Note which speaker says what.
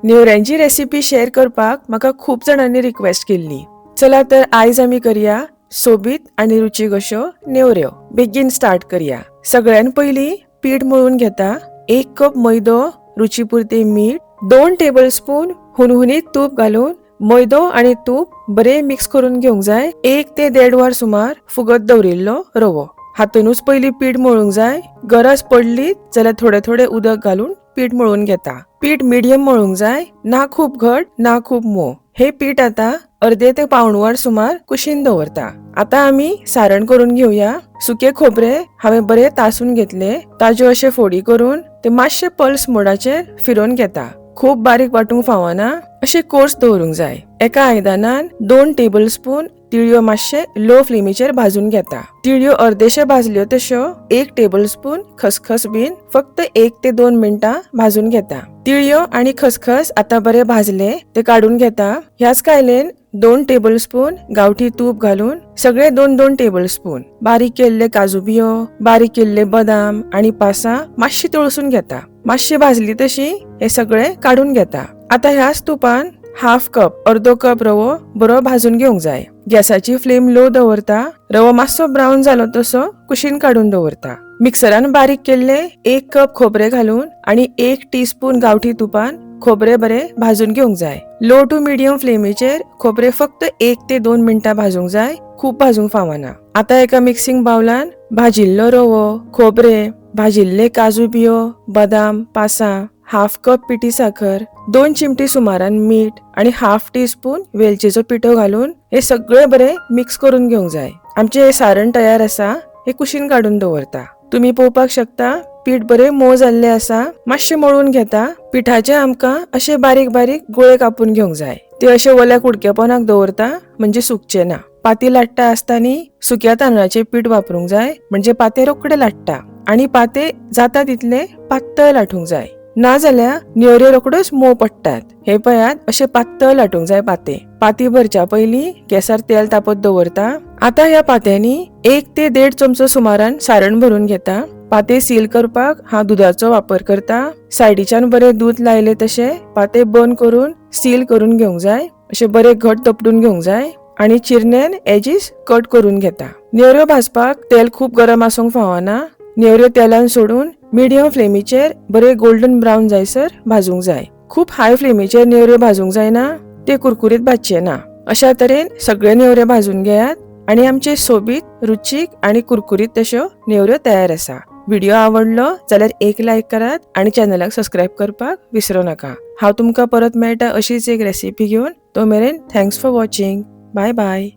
Speaker 1: नेवऱ्यांची recipe share करपाक म्हाका खूप जाणांनी रिक्वेस्ट केल्ली. चला तर आयज आमी करया सोबीत आणि रुचीक अश्यो नेवऱ्यो. बेगीन स्टार्ट करया. सगळ्यान पयली पीठ मळून घेता. 1 कप मैदो, रुचीपुरते मीठ, 2 टेबलस्पून हुनहुनीत तूप घालून मैदो आणि तूप बरे मिक्स करून घेवंक जाय. 1 ते 1.5 वर सुमार फुगत दवरिल्लो रवो. हातूनच पयली पीठ मळूंक जाय. गरज पडली जाल्यार थोडे थोडे उदक घालून पीठ मळून घेता. पीठ मिडियम मळूंक जाय, ना खूप घट ना खूप मोव. हे पीठ आता अर्दे ते पाऊण वर सुमार कुशीन दवरता. आता आमी सारण करून घेऊया. सुके खोबरे हांवें बरे तासून घेतले. ताज्यो अशे फोडी करून ते मातशे पल्स मोडाचेर फिरोवन घेता. खूप बारीक वाटूंक फावना, अशे कोर्स दवरूंक जाय. एका आयदनान 2 टेबलस्पून तिळयो मातशे लो फ्लेमीचेर भाजून घेता. तिळयो अर्देशे भाजल्यो तश्यो 1 टेबलस्पून खसखस बीन फक्त 1 ते 2 मिनिटां भाजून घेता. तिळयो आणि खसखस आता बरे भाजले ते काढून घेता. ह्याच कायलेन 2 टेबलस्पून गावठी तूप घालून सगळे 2-2 टेबलस्पून बारीक केल्ले काजू बियो, बारीक केल्ले बदाम आणि पासां मातशी तळसून घेता. मातशी भाजली तशी हे सगळे काढून घेता. आता ह्याच तुपान हाफ कप अर्दो कप रवो बरो भाजून घेवंक जाय. गॅसाची फ्लेम लो दवरता. रवो मातसो ब्राऊन जालो तसो कुशीन काढून दवरता. मिक्सरान बारीक केल्ले 1 कप खोबरे घालून आणि 1 टीस्पून गावठी तुपान खोबरे बरे भाजून घेवंक जाय. लो टू मिडियम फ्लेमीचेर खोबरे फक्त 1 ते 2 मिनिटां भाजूंक जाय, खूप भाजूंक फावना. आता एका मिक्सिंग बाउलान भाजिल्लो रवो, खोबरे, भाजिल्ले काजू बियो, बदाम, पासां, हाफ कप पिठी साखर, 2 चिमटी सुमारान मीठ आणि हाफ टीस्पून वेलचीचो पिठो घालून हे सगळे बरे मिक्स करून घेवंक जाय. आमचे हे सारण तयार आसा. हे कुशीन काढून दवरता. तुम्ही पळोवपाक शकता पीठ बरे मोव जाल्ले आसा. मातशे मळून घेता. पिठाचे आमकां अशे बारीक बारीक गोळे कापून घेवंक जाय. ते अशे वल्या कुडकेपणाक दवरता म्हणजे सुकचे ना. पाती लाट्टा आसतानी सुक्या तांदळाचे पीठ वापरूंक जाय म्हणजे पाते रोखडे लाट्टा आणि पाते जाता तितले पातळ लाटूंक जाय. ना जाल्यार नेवऱ्यो रोखड्योच मोव पडटात. हे पळयात अशे पातळ लाटूंक जाय पाते. पाती भरच्या पयली गॅसार तेल तापत दवरता. आता ह्या पात्यांनी 1 ते 1.5 चमचो सुमारान सारण भरून घेता. पाते सील करपाक हांव दुधाचो वापर करता. सायडीच्यान बरे दूध लायले तशे पाते बंद करून सील करून घेवंक जाय. अशे बरे घट तपटून घेवंक जाय आणि चिरनेन एजीस कट करून घेता. नेवऱ्यो भाजपाक तेल खूप गरम आसूंक फावना. नेवऱ्यो तेलान सोडून मिडियम फ्लेमीचेर बरे गोल्डन ब्राऊन जायसर भाजूंक जाय. खूप हाय फ्लेमीचेर नेवऱ्यो भाजूंक जायना, ते कुरकुरीत भाजचे ना. अशा तरेन सगळे नेवरे भाजून घेयात आणि आमचे सोबीत, रुचीक आणि कुरकुरीत अश्यो नेवऱ्यो तयार आसा. व्हिडिओ आवडलो जाल्यार एक लायक करात आणि चॅनलाक सबस्क्राईब करपाक विसरू नका. हांव तुमकां परत मेळटा अशीच एक रेसिपी घेवन. तो मेरेन thanks for watching. Bye bye.